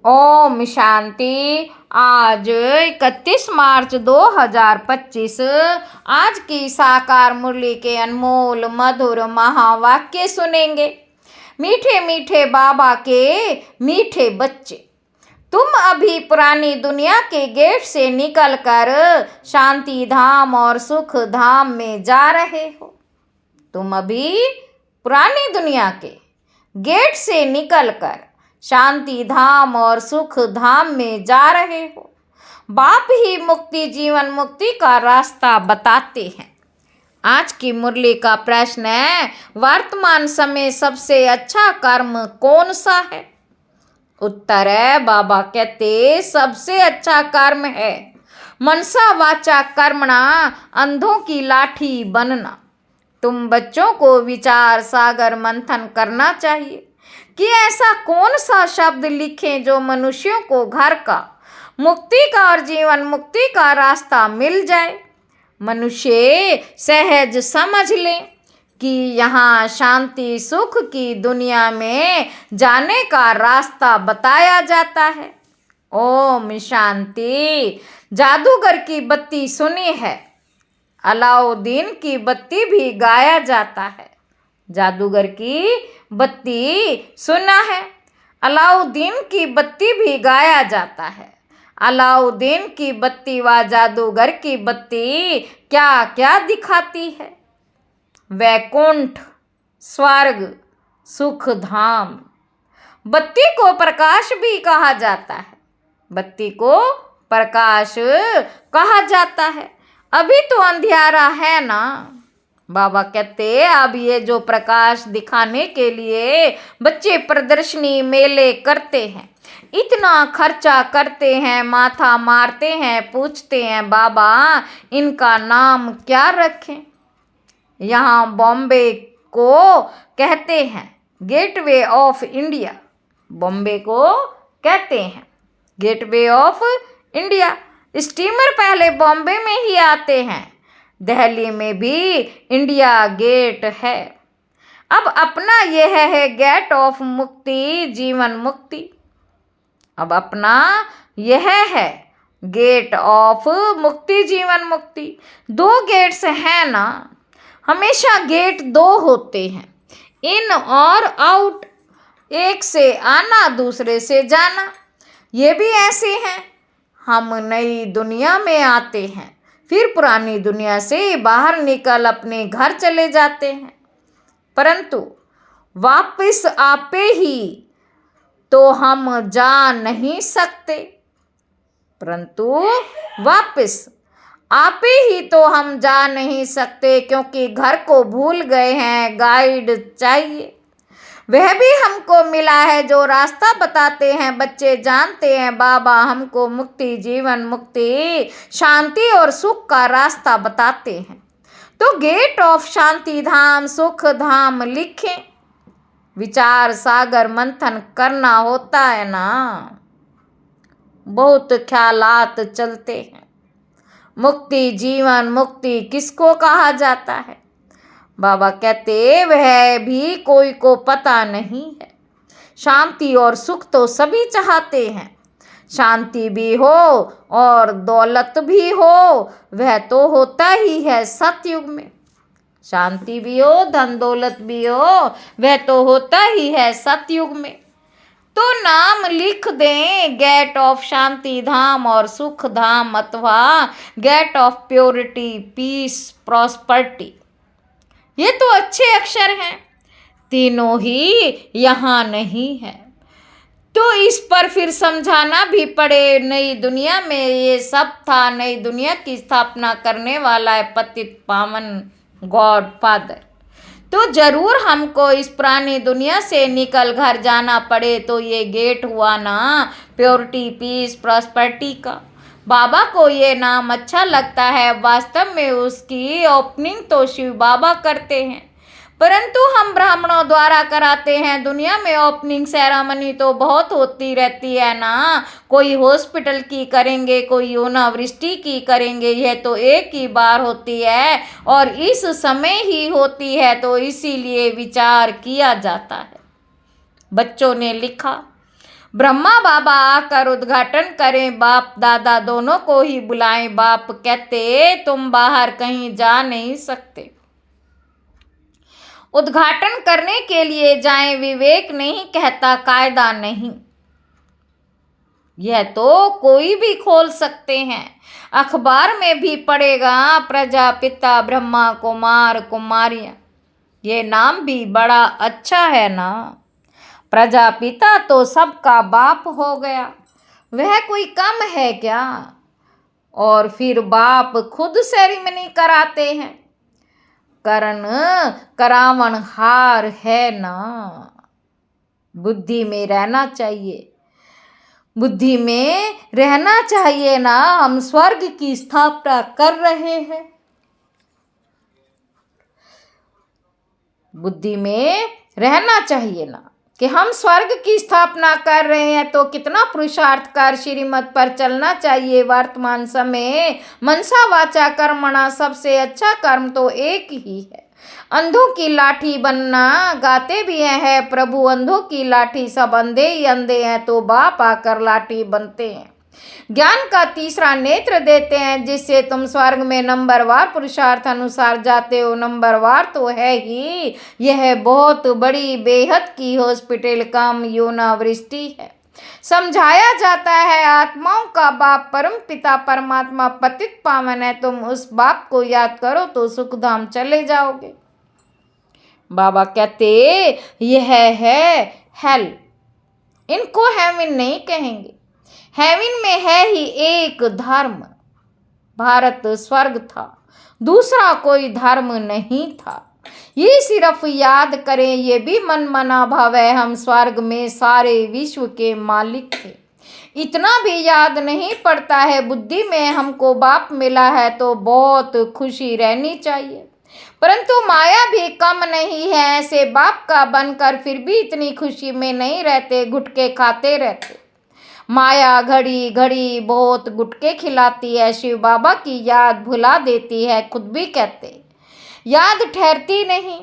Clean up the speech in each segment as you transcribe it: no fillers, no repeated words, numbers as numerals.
ओम शांति। आज 31 मार्च 2025। आज की साकार मुरली के अनमोल मधुर महावाक्य सुनेंगे। मीठे मीठे बाबा के मीठे बच्चे, तुम अभी पुरानी दुनिया के गेट से निकलकर शांति धाम और सुख धाम में जा रहे हो। तुम अभी पुरानी दुनिया के गेट से निकलकर शांति धाम और सुख धाम में जा रहे हो। बाप ही मुक्ति जीवन मुक्ति का रास्ता बताते हैं। आज की मुरली का प्रश्न है, वर्तमान समय सबसे अच्छा कर्म कौन सा है? उत्तर है, बाबा कहते सबसे अच्छा कर्म है मनसा वाचा कर्मणा, अंधों की लाठी बनना। तुम बच्चों को विचार सागर मंथन करना चाहिए कि ऐसा कौन सा शब्द लिखें जो मनुष्यों को घर का, मुक्ति का और जीवन मुक्ति का रास्ता मिल जाए। मनुष्य सहज समझ लें कि यहाँ शांति सुख की दुनिया में जाने का रास्ता बताया जाता है। ओम शांति। जादूगर की बत्ती सुनी है, अलाउद्दीन की बत्ती भी गाया जाता है। जादूगर की बत्ती सुना है, अलाउद्दीन की बत्ती भी गाया जाता है। अलाउद्दीन की बत्ती व जादूगर की बत्ती क्या क्या दिखाती है? वैकुंठ, स्वर्ग, सुख धाम। बत्ती को प्रकाश भी कहा जाता है। बत्ती को प्रकाश कहा जाता है। अभी तो अंधियारा है ना। बाबा कहते अब ये जो प्रकाश दिखाने के लिए बच्चे प्रदर्शनी मेले करते हैं, इतना खर्चा करते हैं, माथा मारते हैं, पूछते हैं बाबा इनका नाम क्या रखें? यहाँ बॉम्बे को कहते हैं गेटवे ऑफ इंडिया। बॉम्बे को कहते हैं गेटवे ऑफ इंडिया। स्टीमर पहले बॉम्बे में ही आते हैं। दिल्ली में भी इंडिया गेट है। अब अपना यह है गेट ऑफ मुक्ति जीवन मुक्ति। अब अपना यह है गेट ऑफ मुक्ति जीवन मुक्ति। दो गेट्स हैं ना। हमेशा गेट दो होते हैं, इन और आउट। एक से आना दूसरे से जाना। ये भी ऐसे हैं। हम नई दुनिया में आते हैं, फिर पुरानी दुनिया से बाहर निकल अपने घर चले जाते हैं, परंतु वापस आपे ही तो हम जा नहीं सकते। परंतु वापस आपे ही तो हम जा नहीं सकते, क्योंकि घर को भूल गए हैं। गाइड चाहिए। वह भी हमको मिला है जो रास्ता बताते हैं। बच्चे जानते हैं बाबा हमको मुक्ति जीवन मुक्ति शांति और सुख का रास्ता बताते हैं। तो गेट ऑफ शांति धाम सुख धाम लिखें। विचार सागर मंथन करना होता है ना। बहुत ख्यालात चलते हैं। मुक्ति जीवन मुक्ति किसको कहा जाता है? बाबा कहते वह भी कोई को पता नहीं है। शांति और सुख तो सभी चाहते हैं। शांति भी हो और दौलत भी हो, वह तो होता ही है सतयुग में। शांति भी हो धन दौलत भी हो, वह तो होता ही है सतयुग में। तो नाम लिख दें गेट ऑफ शांति धाम और सुख धाम, अथवा gate of purity peace prosperity. ये तो अच्छे अक्षर हैं, तीनों ही यहाँ नहीं है। तो इस पर फिर समझाना भी पड़े। नई दुनिया में ये सब था। नई दुनिया की स्थापना करने वाला है पतित पावन गॉड फादर। तो जरूर हमको इस पुरानी दुनिया से निकल घर जाना पड़े। तो ये गेट हुआ ना प्योरिटी पीस प्रॉस्पर्टी का। बाबा को ये नाम अच्छा लगता है। वास्तव में उसकी ओपनिंग तो शिव बाबा करते हैं, परंतु हम ब्राह्मणों द्वारा कराते हैं। दुनिया में ओपनिंग सेरेमनी तो बहुत होती रहती है ना। कोई हॉस्पिटल की करेंगे, कोई ओनावृष्टि की करेंगे। यह तो एक ही बार होती है और इस समय ही होती है, तो इसीलिए विचार किया जाता है। बच्चों ने लिखा ब्रह्मा बाबा आकर उद्घाटन करें, बाप दादा दोनों को ही बुलाएं। बाप कहते तुम बाहर कहीं जा नहीं सकते, उद्घाटन करने के लिए जाएं। विवेक नहीं कहता कायदा नहीं, यह तो कोई भी खोल सकते हैं। अखबार में भी पड़ेगा प्रजापिता ब्रह्मा कुमार कुमारियां, ये नाम भी बड़ा अच्छा है ना। प्रजापिता तो सबका बाप हो गया, वह कोई कम है क्या। और फिर बाप खुद सेरेमनी कराते हैं, करण करावण हार है ना। बुद्धि में रहना चाहिए, बुद्धि में रहना चाहिए ना। हम स्वर्ग की स्थापना कर रहे हैं, बुद्धि में रहना चाहिए ना कि हम स्वर्ग की स्थापना कर रहे हैं। तो कितना पुरुषार्थ कर श्रीमत पर चलना चाहिए। वर्तमान समय मनसा वाचा कर्मणा, सबसे अच्छा कर्म तो एक ही है। अंधों की लाठी बनना, गाते भी है प्रभु अंधों की लाठी, सब अंधे ही अंधे हैं तो बाप आकर लाठी बनते हैं। ज्ञान का तीसरा नेत्र देते हैं, जिससे तुम स्वर्ग में नंबरवार पुरुषार्थ अनुसार जाते हो। नंबरवार तो है ही, यह बहुत बड़ी बेहद की हॉस्पिटल काम योनावृष्टि है। समझाया जाता है आत्माओं का बाप परम पिता परमात्मा पतित पावन है। तुम उस बाप को याद करो तो सुखधाम चले जाओगे। बाबा कहते यह है हेल, इनको हेवन नहीं कहेंगे। हेवन में है ही एक धर्म, भारत स्वर्ग था, दूसरा कोई धर्म नहीं था। ये सिर्फ याद करें, ये भी मन मना भाव है, हम स्वर्ग में सारे विश्व के मालिक थे। इतना भी याद नहीं पड़ता है। बुद्धि में हमको बाप मिला है तो बहुत खुशी रहनी चाहिए, परंतु माया भी कम नहीं है। ऐसे बाप का बनकर फिर भी इतनी खुशी में नहीं रहते, गुटके खाते रहते। माया घड़ी घड़ी बहुत गुटके खिलाती है, शिव बाबा की याद भुला देती है। खुद भी कहते याद ठहरती नहीं,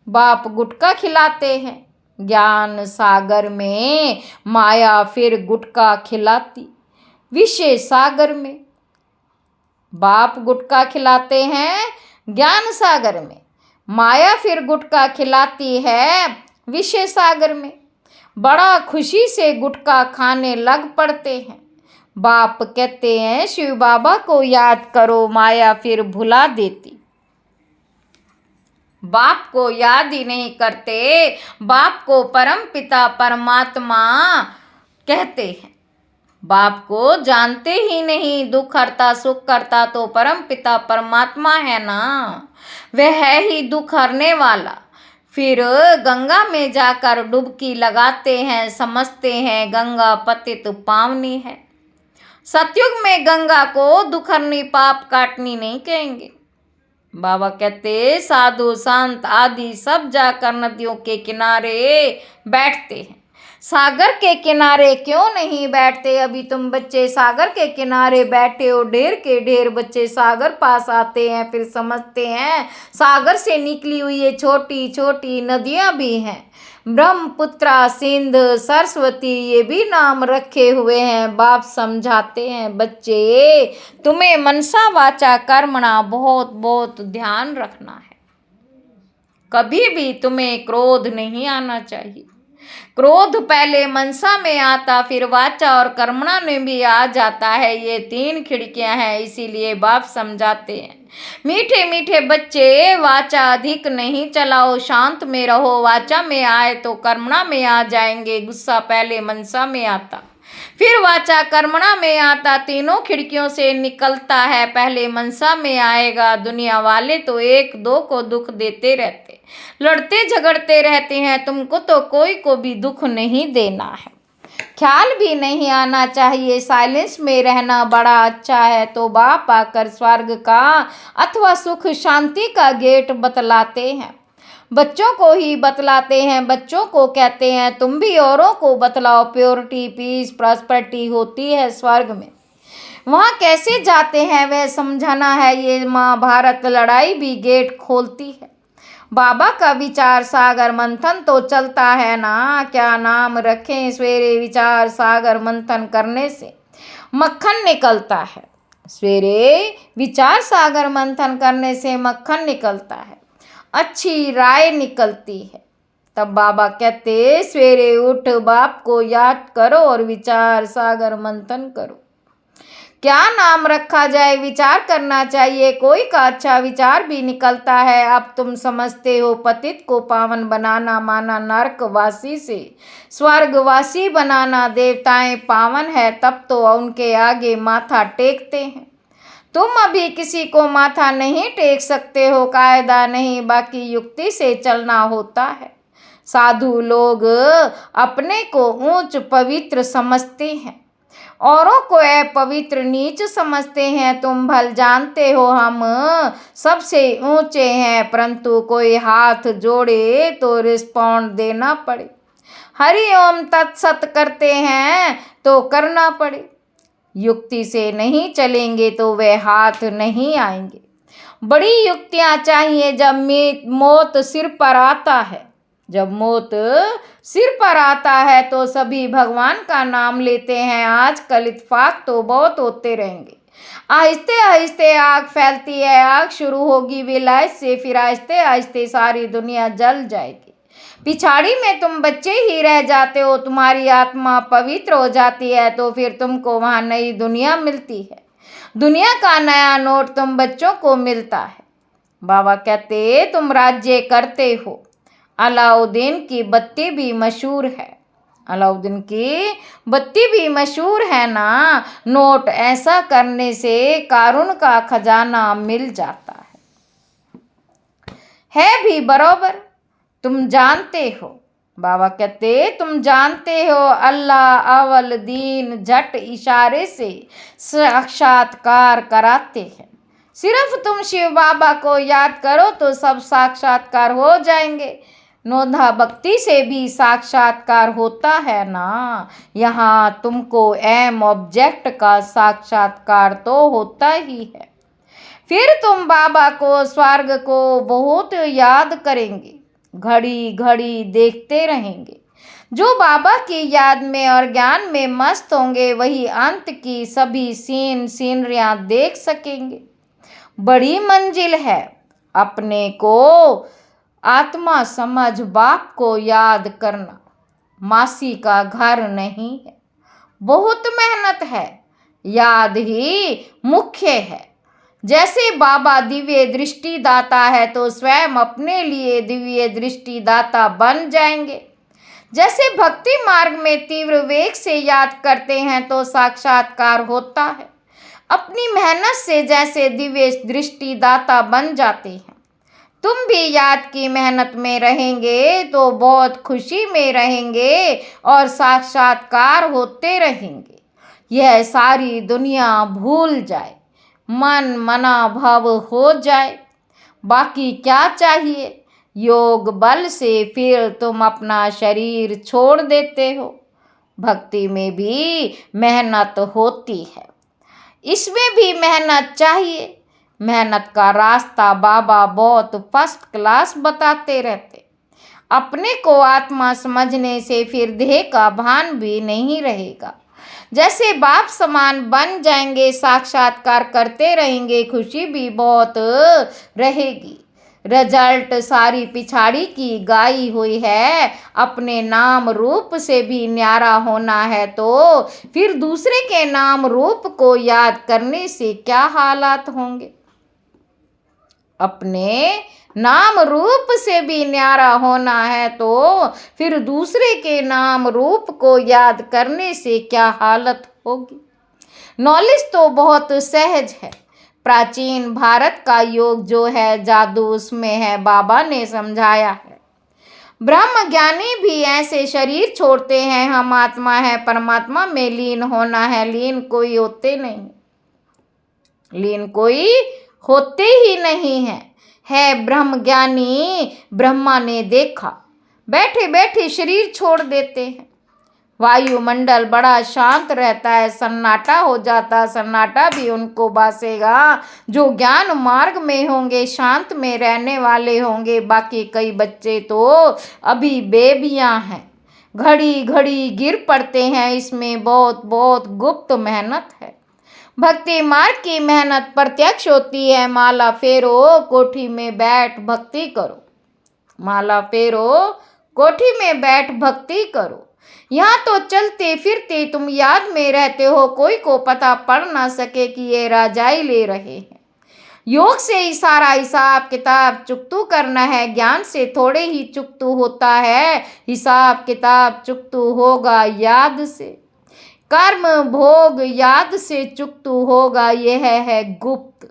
बाप गुटका खिलाते हैं। ज्ञान सागर में माया फिर गुटका खिलाती, विषय सागर में बाप गुटका खिलाते हैं। ज्ञान सागर में माया फिर गुटका खिलाती है, विषय सागर में बड़ा खुशी से गुटका खाने लग पड़ते हैं। बाप कहते हैं शिव बाबा को याद करो, माया फिर भुला देती। बाप को याद ही नहीं करते, बाप को परम पिता परमात्मा कहते हैं। बाप को जानते ही नहीं, दुख हरता सुख करता तो परम पिता परमात्मा है ना, वह है ही दुख हरने वाला। फिर गंगा में जाकर डुबकी लगाते हैं, समझते हैं गंगा पतित पावनी है। सतयुग में गंगा को दुख हरनी पाप काटनी नहीं कहेंगे। बाबा कहते साधु संत आदि सब जाकर नदियों के किनारे बैठते हैं। सागर के किनारे क्यों नहीं बैठते। अभी तुम बच्चे सागर के किनारे बैठे हो, ढेर के ढेर बच्चे सागर पास आते हैं, फिर समझते हैं सागर से निकली हुई ये छोटी छोटी नदियां भी हैं। ब्रह्मपुत्रा सिंध सरस्वती ये भी नाम रखे हुए हैं। बाप समझाते हैं बच्चे तुम्हें मनसा वाचा कर्मणा बहुत बहुत ध्यान रखना है। कभी भी तुम्हें क्रोध नहीं आना चाहिए। क्रोध पहले मनसा में आता, फिर वाचा और कर्मणा में भी आ जाता है। ये 3 खिड़कियां हैं, इसीलिए बाप समझाते हैं मीठे मीठे बच्चे वाचा अधिक नहीं चलाओ, शांत में रहो। वाचा में आए तो कर्मणा में आ जाएंगे। गुस्सा पहले मनसा में आता, फिर वाचा कर्मणा में आता, तीनों खिड़कियों से निकलता है। पहले मनसा में आएगा। दुनिया वाले तो एक दो को दुख देते रहते, लड़ते झगड़ते रहते हैं। तुमको तो कोई को भी दुख नहीं देना है, ख्याल भी नहीं आना चाहिए। साइलेंस में रहना बड़ा अच्छा है। तो बाप आकर स्वर्ग का अथवा सुख शांति का गेट बतलाते हैं, बच्चों को ही बतलाते हैं। बच्चों को कहते हैं तुम भी औरों को बतलाओ। प्योरिटी पीस प्रॉस्पेरिटी होती है स्वर्ग में। वहाँ कैसे जाते हैं वह समझाना है। ये महाभारत लड़ाई भी गेट खोलती है। बाबा का विचार सागर मंथन तो चलता है ना, क्या नाम रखें सवेरे विचार सागर मंथन करने से मक्खन निकलता है। सवेरे विचार सागर मंथन करने से मक्खन निकलता है, अच्छी राय निकलती है। तब बाबा कहते सवेरे उठ बाप को याद करो और विचार सागर मंथन करो। क्या नाम रखा जाए विचार करना चाहिए, कोई का अच्छा विचार भी निकलता है। अब तुम समझते हो पतित को पावन बनाना माना नरकवासी से स्वर्गवासी बनाना, देवताएं पावन है तब तो उनके आगे माथा टेकते हैं। तुम अभी किसी को माथा नहीं टेक सकते हो, कायदा नहीं बाकी युक्ति से चलना होता है। साधु लोग अपने को ऊंच पवित्र समझते हैं, औरों को अपवित्र नीच समझते हैं। तुम भल जानते हो हम सबसे ऊंचे हैं, परंतु कोई हाथ जोड़े तो रिस्पॉन्ड देना पड़े। हरि ओम तत्सत करते हैं तो करना पड़े। युक्ति से नहीं चलेंगे तो वे हाथ नहीं आएंगे। बड़ी युक्तियां चाहिए जब मौत सिर पर आता है। जब मौत सिर पर आता है तो सभी भगवान का नाम लेते हैं। आजकल इत्तेफाक तो बहुत होते रहेंगे। आहिस्ते आहिस्ते आग फैलती है, आग शुरू होगी विलायत से, फिर आहिस्ते आहिस्ते सारी दुनिया जल जाएगी। पिछाड़ी में तुम बच्चे ही रह जाते हो, तुम्हारी आत्मा पवित्र हो जाती है तो फिर तुमको वहाँ नई दुनिया मिलती है। दुनिया का नया नोट तुम बच्चों को मिलता है। बाबा कहते तुम राज्य करते हो। अलाउद्दीन की बत्ती भी मशहूर है। अलाउद्दीन की बत्ती भी मशहूर है ना। नोट ऐसा करने से कारून का खजाना मिल जाता है भी बरोबर। तुम जानते हो, बाबा कहते तुम जानते हो अल्लाह अवल दीन झट इशारे से साक्षात्कार कराते हैं। सिर्फ तुम शिव बाबा को याद करो तो सब साक्षात्कार हो जाएंगे। नोधा भक्ति से भी साक्षात्कार होता है ना। यहाँ तुमको एम ऑब्जेक्ट का साक्षात्कार तो होता ही है। फिर तुम बाबा को स्वर्ग को बहुत याद करेंगे, घड़ी घड़ी देखते रहेंगे। जो बाबा की याद में और ज्ञान में मस्त होंगे वही अंत की सभी सीनरियां देख सकेंगे। बड़ी मंजिल है अपने को आत्मा समझ बाप को याद करना। मासी का घर नहीं है, बहुत मेहनत है, याद ही मुख्य है। जैसे बाबा दिव्य दृष्टि दाता है तो स्वयं अपने लिए दिव्य दृष्टि दाता बन जाएंगे। जैसे भक्ति मार्ग में तीव्र वेग से याद करते हैं तो साक्षात्कार होता है। अपनी मेहनत से जैसे दिव्य दृष्टि दाता बन जाते हैं। तुम भी याद की मेहनत में रहेंगे तो बहुत खुशी में रहेंगे और साक्षात्कार होते रहेंगे। यह सारी दुनिया भूल जाए, मन मना भव हो जाए। बाकी क्या चाहिए? योग बल से फिर तुम अपना शरीर छोड़ देते हो। भक्ति में भी मेहनत होती है, इसमें भी मेहनत चाहिए। मेहनत का रास्ता बाबा बहुत फर्स्ट क्लास बताते रहते। अपने को आत्मा समझने से फिर देह का भान भी नहीं रहेगा। जैसे बाप समान बन जाएंगे, साक्षात्कार करते रहेंगे, खुशी भी बहुत रहेगी। रिजल्ट सारी पिछाड़ी की गाई हुई है। अपने नाम रूप से भी न्यारा होना है तो फिर दूसरे के नाम रूप को याद करने से क्या हालात होंगे। अपने नाम रूप से भी न्यारा होना है तो फिर दूसरे के नाम रूप को याद करने से क्या हालत होगी। नॉलेज तो बहुत सहज है। प्राचीन भारत का योग जो है जादू उसमें है, बाबा ने समझाया है। ब्रह्म ज्ञानी भी ऐसे शरीर छोड़ते हैं। हम आत्मा है, परमात्मा में लीन होना है। लीन कोई होते नहीं, लीन कोई होते ही नहीं है ब्रह्म ज्ञानी। ब्रह्मा ने देखा, बैठे बैठे शरीर छोड़ देते हैं। वायुमंडल बड़ा शांत रहता है, सन्नाटा हो जाता, सन्नाटा भी उनको बासेगा जो ज्ञान मार्ग में होंगे, शांत में रहने वाले होंगे। बाकी कई बच्चे तो अभी बेबियां हैं, घड़ी घड़ी गिर पड़ते हैं। इसमें बहुत बहुत गुप्त मेहनत है। भक्ति मार्ग की मेहनत प्रत्यक्ष होती है। माला फेरो, कोठी में बैठ भक्ति करो। माला फेरो, कोठी में बैठ भक्ति करो। यहाँ तो चलते फिरते तुम याद में रहते हो, कोई को पता पड़ ना सके कि ये राजाई ले रहे हैं। योग से ही सारा हिसाब किताब चुकतू करना है, ज्ञान से थोड़े ही चुकतू होता है। हिसाब किताब चुकतू होगा याद से, कर्म भोग याद से चुकतू होगा, यह है गुप्त।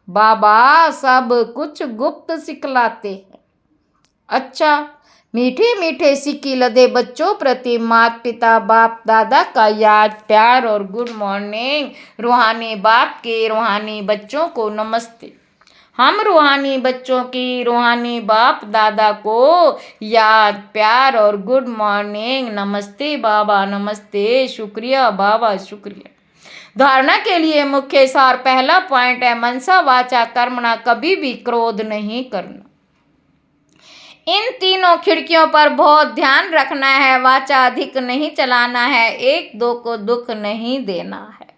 बाबा सब कुछ गुप्त सिखलाते हैं। अच्छा, मीठे मीठे सिक्की लदे बच्चों प्रति माता पिता बाप दादा का याद, प्यार और गुड मॉर्निंग। रूहानी बाप के रूहानी बच्चों को नमस्ते। हम रूहानी बच्चों की रूहानी बाप दादा को याद, प्यार और गुड मॉर्निंग। नमस्ते बाबा, नमस्ते, शुक्रिया बाबा, शुक्रिया। धारणा के लिए मुख्य सार पहला पॉइंट है मनसा वाचा कर्मणा, कभी भी क्रोध नहीं करना। इन तीनों खिड़कियों पर बहुत ध्यान रखना है। वाचा अधिक नहीं चलाना है, एक दो को दुख नहीं देना है।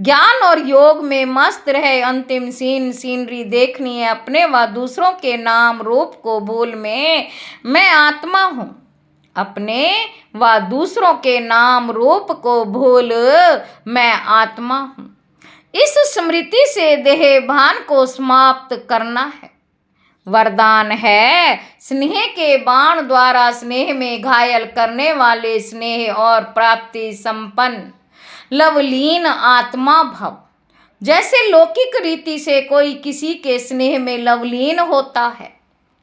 ज्ञान और योग में मस्त रहे। अंतिम सीनरी देखनी है। अपने व दूसरों के नाम रूप को भूल में मैं आत्मा हूँ। अपने व दूसरों के नाम रूप को भूल मैं आत्मा हूँ। इस स्मृति से देह भान को समाप्त करना है। वरदान है स्नेह के बाण द्वारा स्नेह में घायल करने वाले स्नेह और प्राप्ति संपन्न लवलीन आत्मा भव। जैसे लौकिक रीति से कोई किसी के स्नेह में लवलीन होता है,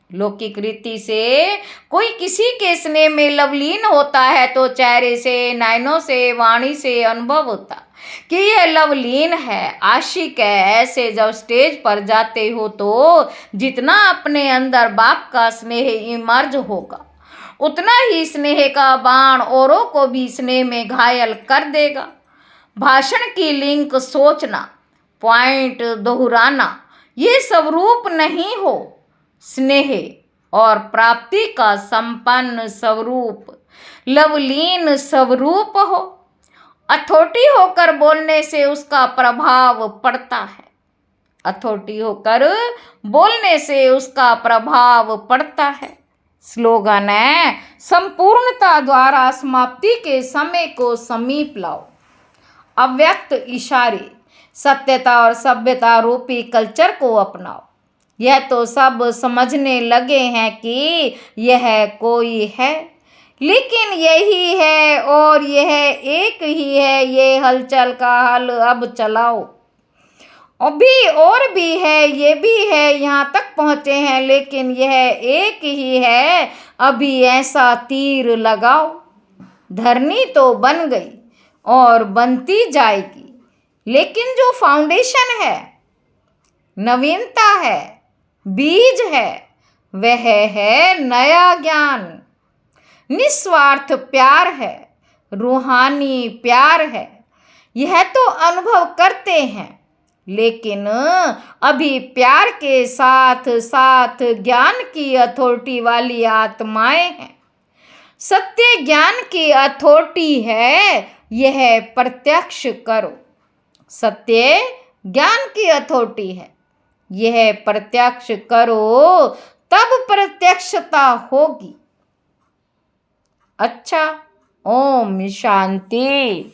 लौकिक रीति से कोई किसी के स्नेह में लवलीन होता है तो चेहरे से, नयनों से, वाणी से अनुभव होता कि यह लवलीन है, आशिक है। ऐसे जब स्टेज पर जाते हो तो जितना अपने अंदर बाप का स्नेह इमर्ज होगा, उतना ही स्नेह का बाण औरों को भी स्नेह में घायल कर देगा। भाषण की लिंक सोचना, पॉइंट दोहराना, ये स्वरूप नहीं हो। स्नेह और प्राप्ति का संपन्न स्वरूप, लवलीन स्वरूप हो। अथॉरिटी होकर बोलने से उसका प्रभाव पड़ता है। अथॉरिटी होकर बोलने से उसका प्रभाव पड़ता है। स्लोगन है संपूर्णता द्वारा समाप्ति के समय को समीप लाओ। अव्यक्त इशारे, सत्यता और सभ्यता रूपी कल्चर को अपनाओ। यह तो सब समझने लगे हैं कि यह कोई है, लेकिन यही है और यह एक ही है। ये हलचल का हल अब चलाओ। अभी और भी है, ये भी है, यहाँ तक पहुँचे हैं, लेकिन यह एक ही है। अभी ऐसा तीर लगाओ। धरनी तो बन गई और बनती जाएगी, लेकिन जो फाउंडेशन है, नवीनता है, बीज है, वह है नया ज्ञान, निस्वार्थ प्यार है, रूहानी प्यार है। यह तो अनुभव करते हैं, लेकिन अभी प्यार के साथ साथ ज्ञान की अथॉरिटी वाली आत्माएं हैं। सत्य ज्ञान की अथॉरिटी है, यह प्रत्यक्ष करो। सत्य ज्ञान की अथॉरिटी है, यह प्रत्यक्ष करो, तब प्रत्यक्षता होगी। अच्छा, ओम शांति।